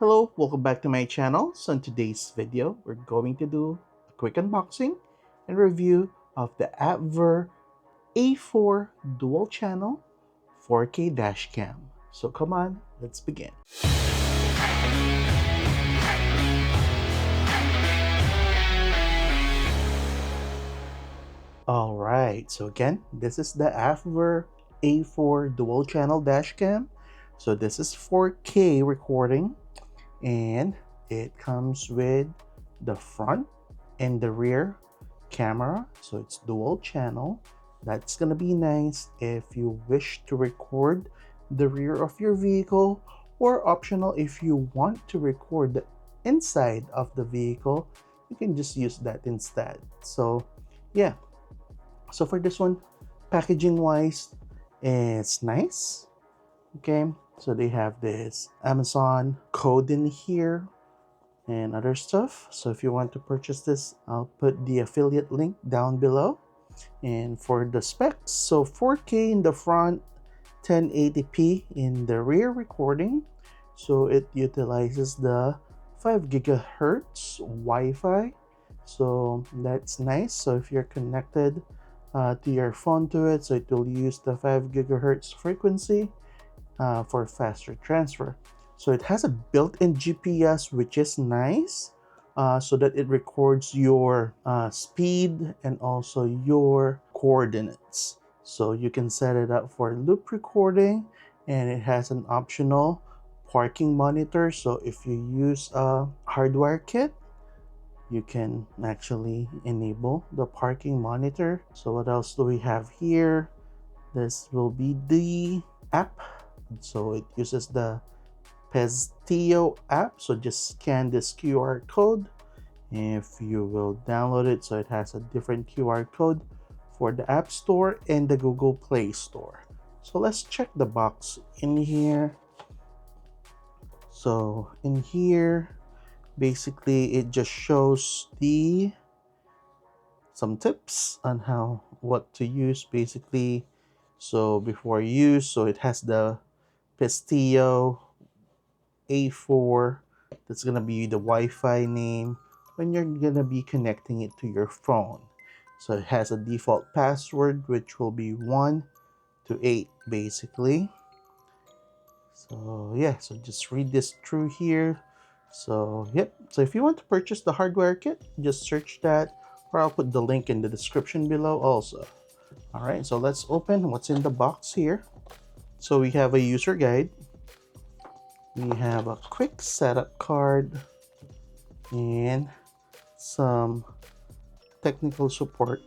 Hello, welcome back to my channel. So in today's video, we're going to do a quick unboxing and review of the AFFVER A4 Dual Channel 4K Dashcam. So come on, let's begin. Alright, so again, this is the AFFVER A4 Dual Channel Dashcam. So this is 4K recording, and it comes with the front and the rear camera, so it's dual channel. That's gonna be nice if you wish to record the rear of your vehicle, or optional if you want to record the inside of the vehicle, you can just use that instead. So yeah, so for this one, packaging wise, it's nice. Okay, so they have this Amazon code in here and other stuff. So if you want to purchase this, I'll put the affiliate link down below. And for the specs, so 4K in the front, 1080p in the rear recording. So it utilizes the 5 gigahertz Wi-Fi. So that's nice. So if you're connected to your phone to it, so it will use the 5 gigahertz frequency for faster transfer. So it has a built-in GPS, which is nice, so that it records your speed and also your coordinates. So you can set it up for loop recording, and it has an optional parking monitor. So if you use a hardware kit, you can actually enable the parking monitor. So what else do we have here? This will be the app. So it uses the Pestillo app. So just scan this QR code if you will download it. So it has a different QR code for the App Store and the Google Play Store. So let's check the box in here. So in here, basically it just shows some tips on what to use basically. So before use, so it has the Pestillo A4, that's gonna be the Wi-Fi name when you're gonna be connecting it to your phone. So it has a default password, which will be 1 to 8 basically. So yeah, so just read this through here. So yep, so if you want to purchase the hardware kit, just search that, or I'll put the link in the description below also. All right, so let's open what's in the box here. So we have a user guide, we have a quick setup card, and some technical support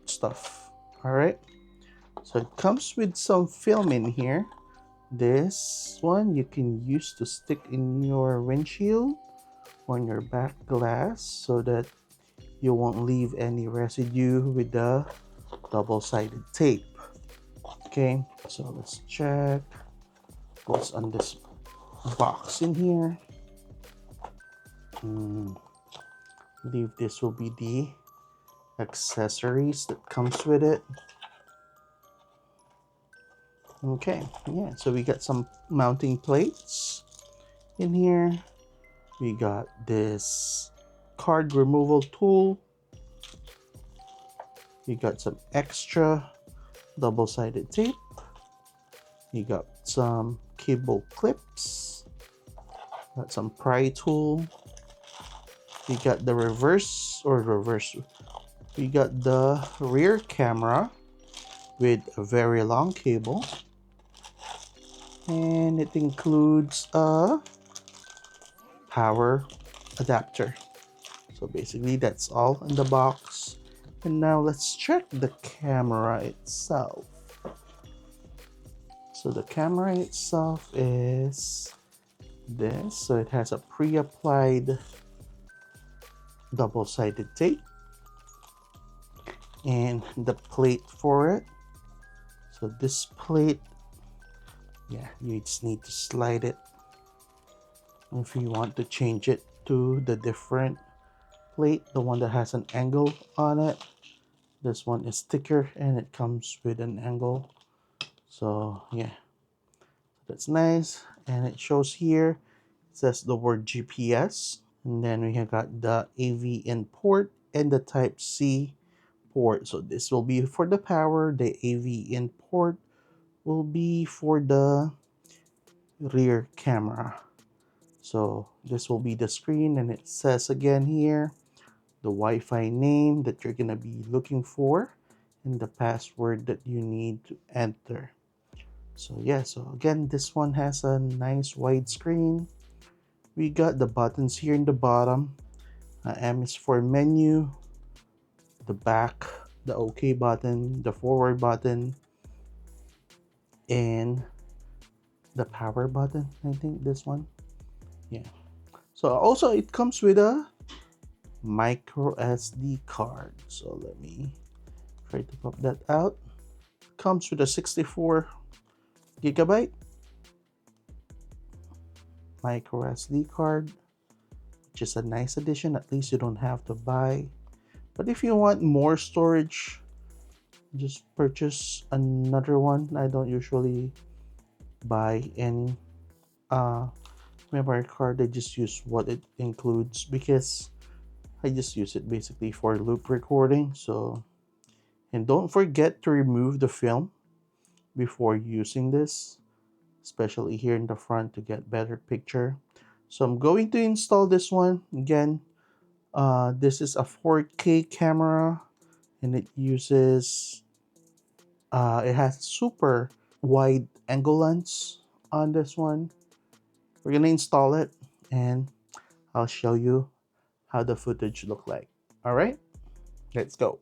stuff. All right, so it comes with some film in here. This one you can use to stick in your windshield on your back glass so that you won't leave any residue with the double-sided tape. Okay, so let's check what's on this box in here. I believe this will be the accessories that comes with it. Okay, yeah, so we got some mounting plates in here. We got this card removal tool. We got some extra double-sided tape. You got some cable clips. Got some pry tool. We got the we got the rear camera with a very long cable, and it includes a power adapter. So basically that's all in the box. And now let's check the camera itself. So the camera itself is this. So it has a pre-applied double-sided tape and the plate for it. So this plate, yeah, you just need to slide it if you want to change it to the different plate, the one that has an angle on it. This one is thicker and it comes with an angle. So yeah, that's nice. And it shows here It says the word GPS. And then we have got the AV in port and the Type C port. So this will be for the power. The AV in port will be for the rear camera. So this will be the screen, and it says again here the Wi-Fi name that you're gonna be looking for and the password that you need to enter. So yeah, so again, this one has a nice wide screen. We got the buttons here in the bottom. M is for menu, the back, the OK button, the forward button, and the power button. I think this one. Yeah. So also it comes with a micro SD card. So let me try to pop that out. Comes with a 64 GB micro SD card, which is a nice addition. At least you don't have to buy. But if you want more storage, just purchase another one. I don't usually buy any memory card. I just use what it includes because I just use it basically for loop recording. So, and don't forget to remove the film before using this, especially here in the front to get better picture. So I'm going to install this one again. This is a 4K camera, and it uses it has super wide angle lens on this one. We're gonna install it, and I'll show you how the footage look like. All right, let's go.